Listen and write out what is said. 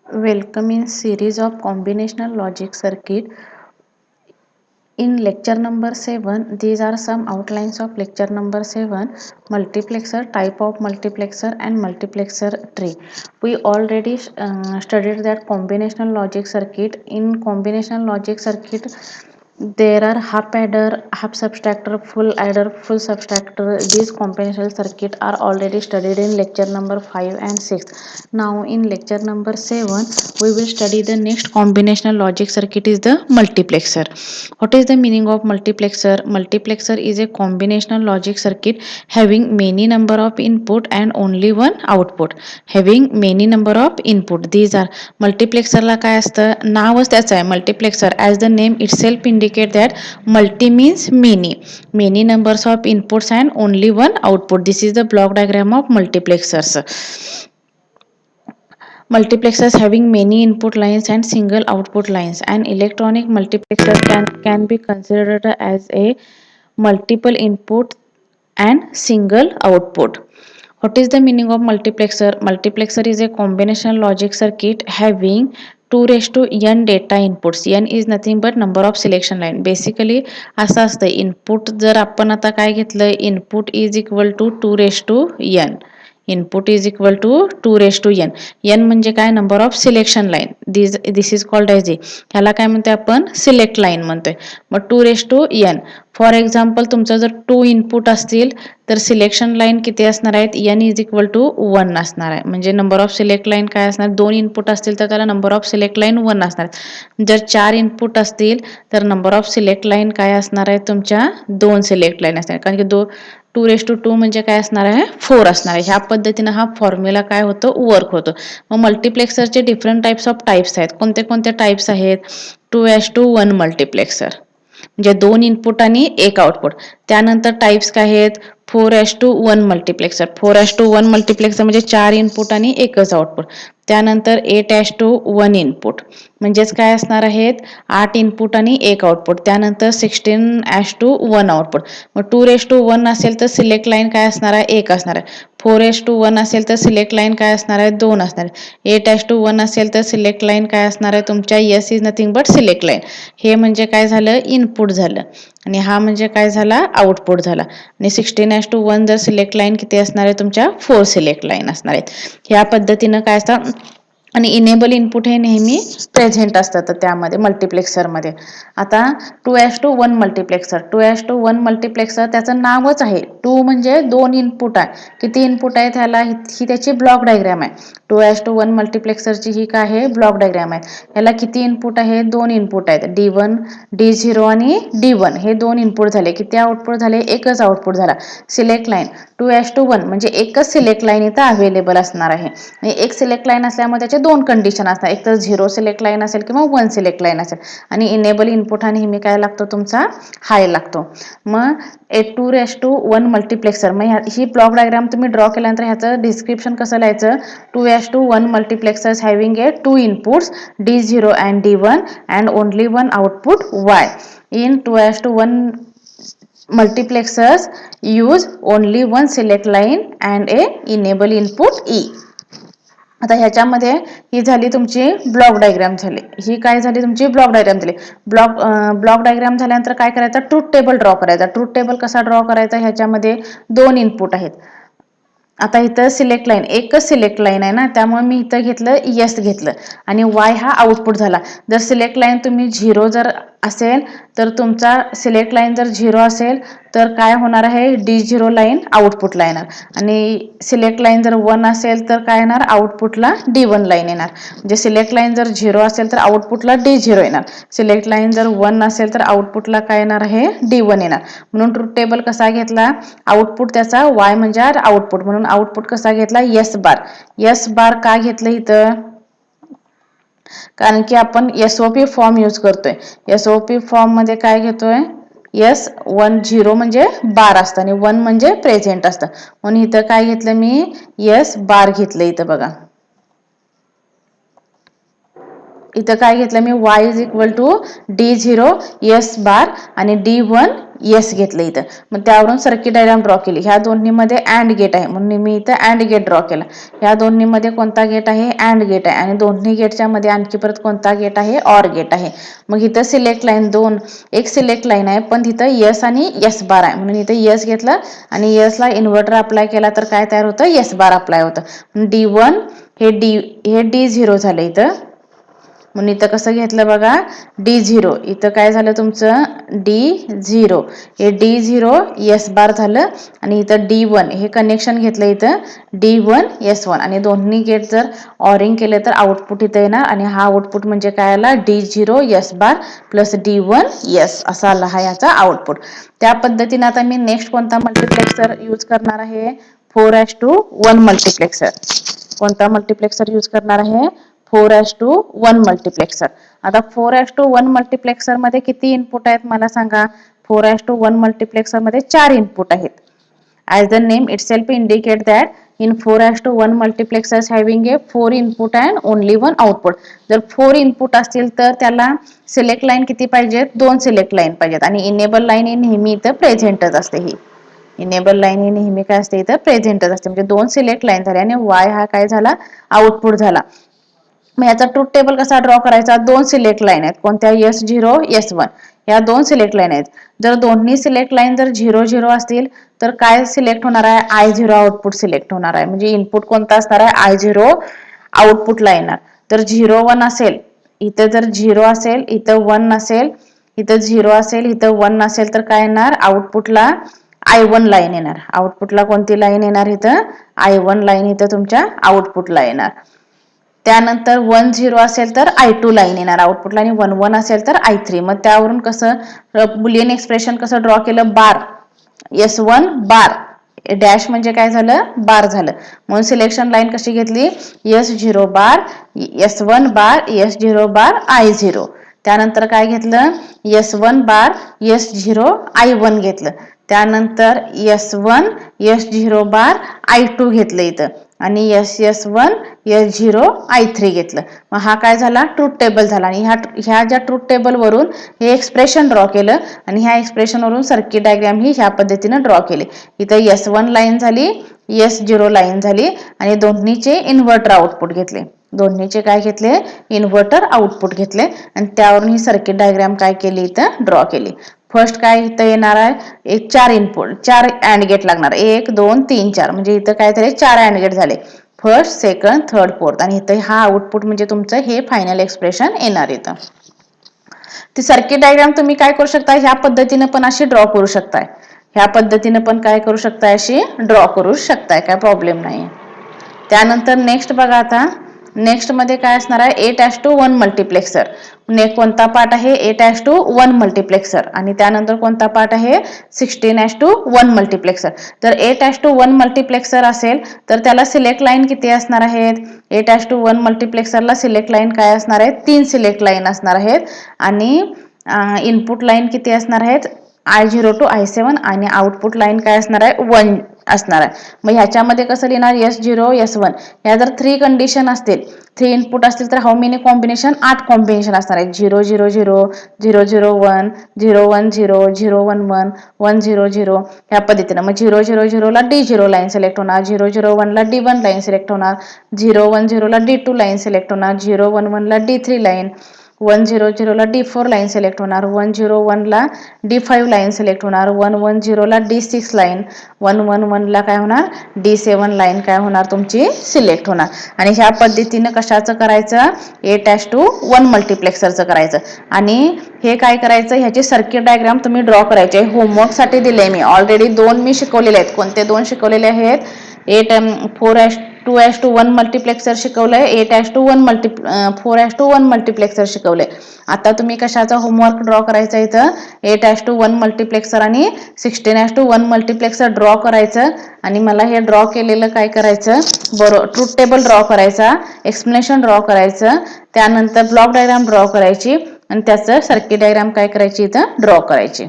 Welcome in series of combinational logic circuit. In lecture number 7, these are some outlines of lecture number 7, multiplexer, type of multiplexer and multiplexer tree. We already studied that combinational logic circuit. In combinational logic circuit, there are half adder, half subtractor, full adder, full subtractor. These combinational circuit are already studied in lecture number 5 and 6. Now in lecture number 7, we will study the next combinational logic circuit is the multiplexer. What is the meaning of multiplexer? Multiplexer is a combinational logic circuit having many number of input and only one output. Having many number of input. These are multiplexerला काय असतं, नावच त्याचं आहे multiplexer. As the name itself indicate that multi means many numbers of inputs and only one output. This is the block diagram of multiplexers. Multiplexers having many input lines and single output lines. An electronic multiplexer can be considered as a multiple input and single output. What is the meaning of multiplexer? Multiplexer is a combinational logic circuit having 2 raised to n data inputs. n is nothing but number of selection line. Basically असं असतं, input जर आपण आता काय घेतलं, input is equal to 2 raised to n. Input is equal to 2 raised to n. n म्हणजे काय, number of selection line. This is called as A. ह्याला काय म्हणतोय आपण, सिलेक्ट लाईन म्हणतोय. मग 2 raised to n. For example तुमचं जर 2 इनपुट असतील तर सिलेक्शन लाईन किती असणार आहेत, n इज इक्वल टू 1 असणार आहे. म्हणजे नंबर ऑफ सिलेक्ट लाईन काय असणार, 2 इनपुट असतील तर त्याला नंबर ऑफ सिलेक्ट लाईन 1 असणार. जर 4 इनपुट असतील तर नंबर ऑफ सिलेक्ट लाईन काय असणार आहे, तुमच्या 2 सिलेक्ट लाईन असणार. कारण की 2 raised to 2 म्हणजे काय असणार आहे, 4 असणार आहे. ह्या पद्धतीनं हा फॉर्म्युला काय होतो, वर्क होतो. मग मल्टिप्लेक्सरचे डिफरंट टाइप्स आहेत. कोणते कोणते टाइप्स आहेत, 2 raised to 1 मल्टिप्लेक्सर म्हणजे 2 इनपुट आणि 1 आउटपुट. त्यानंतर टाइप्स काय आहेत, 4 raised to 1 multiplexer. 4 raised to 1 multiplexer म्हणजे 4 इनपुट आणि 1च आउटपुट. त्यानंतर 8 raised to 1 इनपुट म्हणजेच काय असणार आहेत, 8 इनपुट आणि 1 आउटपुट. त्यानंतर 16 raised to 1 आउटपुट. मग 2 raised to 1 असेल तर सिलेक्ट लाईन काय असणार आहे, 1 असणार आहे. 4 raised to 1 असेल तर सिलेक्ट लाईन काय असणार आहे, 2 असणार आहे. 8 raised to 1 असेल तर सिलेक्ट लाईन काय असणार आहे, तुमच्या S is nothing but select line. हे म्हणजे काय झालं, इनपुट झालं. आणि हा म्हणजे काय झाला, आउटपुट झाला. आणि 16 raised to 1 जर सिलेक्ट लाईन किती असणार आहे, तुमच्या 4 सिलेक्ट लाईन असणार आहेत. ह्या पद्धतीनं काय असतं. आणि इनेबल इनपुट हे नेहमी प्रेझेंट असतात त्यामध्ये मल्टिप्लेक्सरमध्ये. आता 2 raised to 1 multiplexer. 2 raised to 1 multiplexer त्याचं नावच आहे. 2 म्हणजे 2 इनपुट आहे. किती इनपुट आहे त्याला, ही त्याची ब्लॉक डायग्राम आहे. 2 raised to 1 मल्टिप्लेक्सरची ही काय आहे, ब्लॉक डायग्राम आहे. याला किती इनपुट आहे, 2 इनपुट आहेत. D1, D0 आणि D1 हे 2 इनपुट झाले. किती आउटपुट झाले, एकच आउटपुट झाला. सिलेक्ट लाईन 2 raised to 1 म्हणजे एकच सिलेक्ट लाईन इथं अवेलेबल असणार आहे. आणि एक सिलेक्ट लाईन असल्यामुळे त्याचे 2 कंडिशन असतात, एक तर 0 सिलेक्ट लाईन असेल किंवा 1 सिलेक्ट लाईन असेल. आणि इनेबल इनपुट हा नेहमी काय लागतो, तुमचा हाय लागतो. मग 2 raised to 1 मल्टिप्लेक्सर. मग ही ब्लॉक डायग्राम तुम्ही ड्रॉ केल्यानंतर ह्याचं डिस्क्रिप्शन कसं लिहायचं, 2 raised to 1 multiplexers having A 2 inputs D0 and D1 and only one output Y. In 2 raised to 1 multiplexers use only one select line and a enable input E. आता ह्याच्यामध्ये ही झाली तुमची block diagram झाली. ही काय झाली, तुमची ब्लॉक डायग्राम झाली. Block diagram झाल्यानंतर काय करायचं, ट्रूथ टेबल ड्रॉ करायचा. ट्रूथ टेबल कसा ड्रॉ करायचा, ह्याच्यामध्ये 2 इनपुट आहेत. आता इथं सिलेक्ट लाईन, एकच सिलेक्ट लाईन आहे ना, त्यामुळे मी इथं घेतलं यस घेतलं आणि वाय हा आउटपुट झाला. जर सिलेक्ट लाईन तुम्ही 0 जर असेल तर तुमचा सिलेक्ट लाईन जर 0 असेल तर काय होणार आहे, D0 लाईन आउटपुटला येणार. आणि सिलेक्ट लाईन जर 1 असेल तर काय येणार, आउटपुटला D1 लाईन येणार. म्हणजे सिलेक्ट लाईन जर 0 असेल तर आउटपुटला D0 येणार. सिलेक्ट लाईन जर 1 असेल तर आउटपुटला काय येणार आहे, D1 येणार. म्हणून ट्रूथ टेबल कसा घेतला, आउटपुट त्याचा Y म्हणजे आउटपुट, म्हणून आउटपुट कसा घेतला, S बार. S बार का घेतलं इथं, कारण की आपण SOP फॉर्म यूज करतोय. SOP फॉर्म मध्ये काय घेतोय, S1 0 म्हणजे बार असतं आणि 1 म्हणजे प्रेझेंट असतं. म्हणून इथं काय घेतलं मी, S बार घेतलं इथं बघा. इथं काय घेतलं मी y is equal to D0 S bar आणि D1 S घेतलं इथं. मग त्यावरून सर्किट डायग्राम ड्रॉ केली. ह्या दोन्हीमध्ये अँड गेट आहे म्हणून मी इथं अँड गेट ड्रॉ केला. ह्या दोन्हीमध्ये कोणता गेट आहे? अँड गेट आहे. आणि दोन्ही गेटच्या मध्ये आणखी परत कोणता गेट आहे? ऑर गेट आहे. मग इथं सिलेक्ट लाईन एक सिलेक्ट लाईन आहे पण तिथं S आणि S बार आहे म्हणून इथं S घेतलं आणि S ला इन्व्हर्टर अप्लाय केला तर काय तयार होतं? S बार अप्लाय होतं. D1 हे D0 झालं इथं. म्हणून इथं कसं घेतलं बघा? D0. इथं काय झालं तुमचं? D0 हे D0 S बार झालं आणि इथं D1 हे कनेक्शन घेतलं इथं D1 S1 आणि दोन्ही गेट जर ऑरिंग केले तर आउटपुट इथं येणार आणि हा आउटपुट म्हणजे काय आला? D0 S बार प्लस D1 S असा आला हा याचा आउटपुट. त्या पद्धतीने आता मी नेक्स्ट कोणता मल्टिप्लेक्सर यूज करणार आहे? 4:1 मल्टिप्लेक्सर. कोणता मल्टिप्लेक्सर यूज करणार आहे? 4:1 मल्टिप्लेक्सर. आता 4:1 मल्टिप्लेक्सर मध्ये किती इनपुट आहेत मला सांगा? 4:1 मल्टिप्लेक्सर मध्ये 4 इनपुट आहेत. As the name itself indicate that in 4:1 multiplexers having a 4 input and only 1 output. जर 4 इनपुट असतील तर त्याला सिलेक्ट लाईन किती पाहिजेत? 2 सिलेक्ट लाईन पाहिजेत आणि इनेबल लाईन ही नेहमी इथं प्रेझेंटच असते. ही इनेबल लाईन ही नेहमी काय असते? इथं प्रेझेंटच असते. म्हणजे 2 सिलेक्ट लाईन झाले आणि y हा काय झाला? आउटपुट झाला. मग याचा ट्रूथ टेबल कसा ड्रॉ करायचा? 2 सिलेक्ट लाईन आहेत. कोणत्या? S0 S1 या 2 सिलेक्ट लाईन आहेत. जर दोन्ही सिलेक्ट लाईन जर 0 0 असतील तर काय सिलेक्ट होणार आहे? I0 आउटपुट सिलेक्ट होणार आहे. म्हणजे इनपुट कोणता असणार आहे? I0 आउटपुटला येणार. तर 0 1 असेल, इथं जर 0 असेल, इथं 1 नसेल, इथं 0 असेल, इथं 1 नसेल तर काय येणार? आउटपुटला I1 लाईन येणार. आउटपुटला कोणती लाईन येणार? इथं I1 लाईन इथं तुमच्या आउटपुटला येणार. त्यानंतर 1 0 असेल तर I2 लाईन येणार आउटपुटला आणि 1 1 असेल तर I3. मग त्यावरून कसं बुलियन एक्सप्रेशन कसं ड्रॉ केलं? बार S1 बार डॅश म्हणजे काय झालं? बार झालं. म्हणून सिलेक्शन लाईन कशी घेतली? S0 बार S1 बार S0 बार I0. त्यानंतर काय घेतलं? S1 बार S0 I1 घेतलं. त्यानंतर S1 S0 बार I2 घेतलं इथं आणि S1 S0 I3 घेतलं. मग हा काय झाला? ट्रूथ टेबल झाला. आणि ह्या ज्या ट्रूथ टेबल वरून हे एक्सप्रेशन ड्रॉ केलं आणि ह्या एक्सप्रेशन वरून सर्किट डायग्राम ही ह्या पद्धतीने ड्रॉ केली. इथं S1 लाईन झाली, S0 लाईन झाली आणि दोन्हीचे इन्व्हर्टर आउटपुट घेतले. दोन्हीचे काय घेतले? इन्व्हर्टर आउटपुट घेतले आणि त्यावरून ही सर्किट डायग्राम काय केली? इथं ड्रॉ केली. फर्स्ट काय इथं येणार आहे? एक 4 इनपुट 4 अँड गेट लागणार. 1 2 3 4 म्हणजे इथं काय झाले? 4 अँड गेट झाले. फर्स्ट, सेकंड, थर्ड, फोर्थ आणि इथं हा आउटपुट म्हणजे तुमचं हे फायनल एक्सप्रेशन येणार इथं. ती सर्किट डायग्राम तुम्ही काय करू शकता? ह्या पद्धतीने पण अशी ड्रॉ करू शकताय. ह्या पद्धतीने पण काय करू शकताय? अशी ड्रॉ करू शकताय. काय प्रॉब्लेम नाही. त्यानंतर नेक्स्ट बघा आता नेक्स्ट मध्ये काय असणार आहे? 8:1 मल्टिप्लेक्सर. कोणता पार्ट आहे? 8:1 मल्टिप्लेक्सर आणि त्यानंतर कोणता पार्ट आहे? 16:1 मल्टिप्लेक्सर. तर 8:1 मल्टिप्लेक्सर असेल तर त्याला सिलेक्ट लाईन किती असणार आहेत? 8:1 मल्टिप्लेक्सरला सिलेक्ट लाईन काय असणार आहेत? 3 सिलेक्ट लाईन असणार आहेत आणि इनपुट लाईन किती असणार आहेत? I0 to I7 आणि आउटपुट लाईन काय असणार आहे? 1 असणार आहे. मग ह्याच्यामध्ये कसं लिहिणार? S0 S1 या जर 3 कंडिशन असतील, 3 इनपुट असतील तर हाऊ मेनी कॉम्बिनेशन? 8 कॉम्बिनेशन असणार आहेत. 0 0 0 0 0 1 0 1 0 0 1 1 1 0 0 ह्या पद्धतीने. मग 0 0 0 ला D0 लाईन सिलेक्ट होणार, 0 0 1 ला D1 लाईन सिलेक्ट होणार, 0 1 0 ला D2 लाईन सिलेक्ट होणार, 0 1 1 ला D3 लाईन, 1 0 0 ला D4 लाईन सिलेक्ट होणार, 1 0 1 ला D5 लाईन सिलेक्ट होणार, 1 1 0 ला D6 लाईन, 1 1 1 ला काय होणार? D7 लाईन काय होणार तुमची? सिलेक्ट होणार. आणि ह्या पद्धतीने कशाचं करायचं? 8:1 मल्टिप्लेक्सरचं करायचं. आणि हे काय करायचं? ह्याची सर्किट डायग्राम तुम्ही ड्रॉ करायचे. होमवर्क साठी दिले मी ऑलरेडी 2 मी शिकवलेले आहेत. कोणते 2 शिकवलेले आहेत? 2:1 मल्टिप्लेक्सर शिकवलंय, 4:1 मल्टिप्लेक्सर शिकवलंय. आता तुम्ही कशाचा होमवर्क ड्रॉ करायचा? इथं 8:1 मल्टिप्लेक्सर आणि 16:1 मल्टिप्लेक्सर ड्रॉ करायचं आणि मला हे ड्रॉ केलेलं काय करायचं? ट्रूथ टेबल ड्रॉ करायचा, एक्सप्लेनेशन ड्रॉ करायचं, त्यानंतर ब्लॉक डायग्राम ड्रॉ करायची आणि त्याचं सर्किट डायग्राम काय करायची? इथं ड्रॉ करायची.